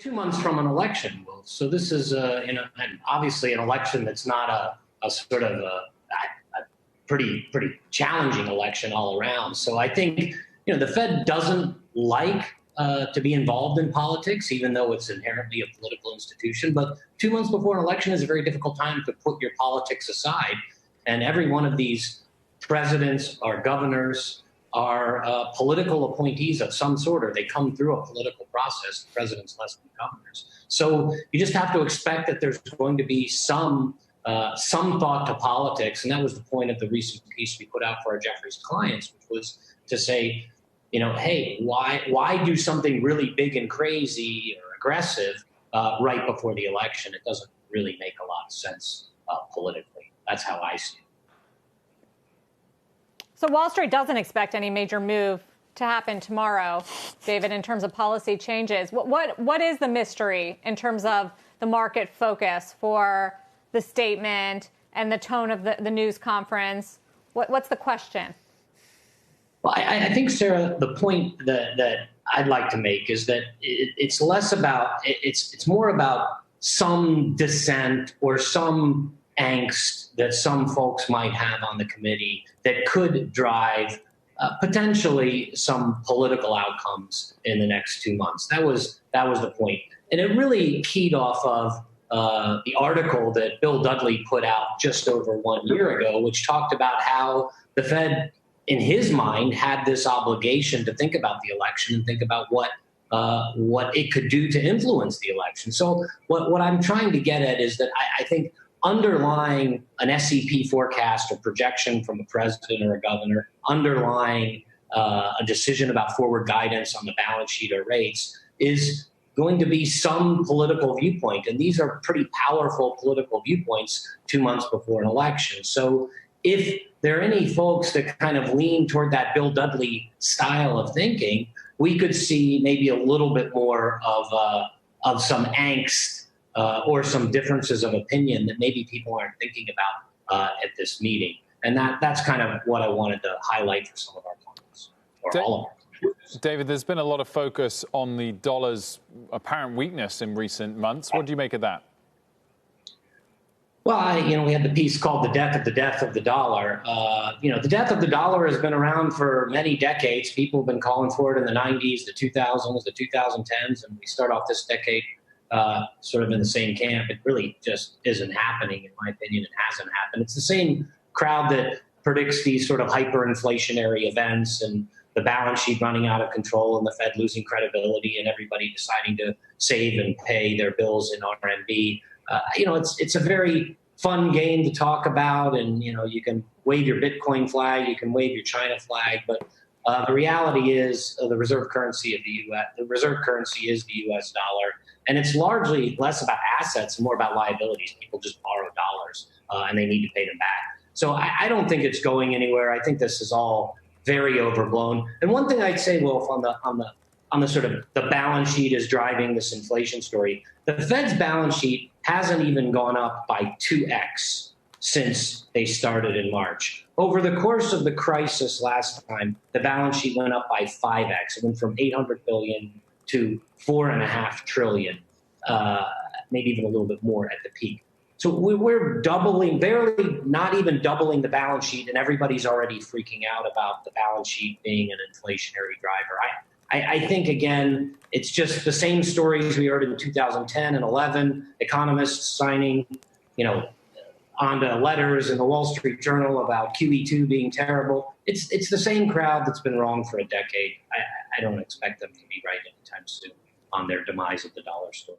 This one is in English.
2 months from an election, Will. So this is, obviously an election that's not a sort of a pretty challenging election all around. So I think, the Fed doesn't like to be involved in politics, even though it's inherently a political institution. But 2 months before an election is a very difficult time to put your politics aside. And every one of these presidents or governors are political appointees of some sort, or they come through a political process. The president's less than governors. So you just have to expect that there's going to be some thought to politics. And that was the point of the recent piece we put out for our Jefferies clients, which was to say, hey, why do something really big and crazy or aggressive right before the election? It doesn't really make a lot of sense politically. That's how I see it. So Wall Street doesn't expect any major move to happen tomorrow, David, in terms of policy changes. What is the mystery in terms of the market focus for the statement and the tone of the news conference? What's the question? Well, I think, Sarah, the point that I'd like to make is that it's less about, it's more about some dissent or some angst that some folks might have on the committee that could drive potentially some political outcomes in the next 2 months. That was the point. And it really keyed off of the article that Bill Dudley put out just over 1 year ago, which talked about how the Fed, in his mind, had this obligation to think about the election and think about what it could do to influence the election. So what I'm trying to get at is that I think underlying an SEP forecast or projection from a president or a governor, underlying a decision about forward guidance on the balance sheet or rates, is going to be some political viewpoint. And these are pretty powerful political viewpoints 2 months before an election. So if there are any folks that kind of lean toward that Bill Dudley style of thinking, we could see maybe a little bit more of some angst or some differences of opinion that maybe people aren't thinking about at this meeting. And that's kind of what I wanted to highlight for some of our clients, or all of our clients. David, there's been a lot of focus on the dollar's apparent weakness in recent months. What do you make of that? Well, we had the piece called The Death of the Dollar. The death of the dollar has been around for many decades. People have been calling for it in the 90s, the 2000s, the 2010s, and we start off this decade sort of in the same camp. It really just isn't happening, in my opinion. It hasn't happened. It's the same crowd that predicts these sort of hyperinflationary events and the balance sheet running out of control and the Fed losing credibility and everybody deciding to save and pay their bills in RMB. It's a very fun game to talk about, and you can wave your Bitcoin flag, you can wave your China flag, but the reality is the reserve currency of the U.S. The reserve currency is the U.S. dollar, and it's largely less about assets and more about liabilities. People just borrow dollars, and they need to pay them back. So I don't think it's going anywhere. I think this is all very overblown. And one thing I'd say, Wolf, on the sort of the balance sheet is driving this inflation story. The Fed's balance sheet hasn't even gone up by 2x since they started in March. Over the course of the crisis last time, the balance sheet went up by 5x. It went from $800 billion to $4.5 trillion, maybe even a little bit more at the peak. So we're doubling, barely not even doubling the balance sheet, and everybody's already freaking out about the balance sheet being an inflationary driver. I think, again, it's just the same stories we heard in 2010 and 11, economists signing, onto letters in the Wall Street Journal about QE2 being terrible. It's the same crowd that's been wrong for a decade. I don't expect them to be right anytime soon on their demise of the dollar story.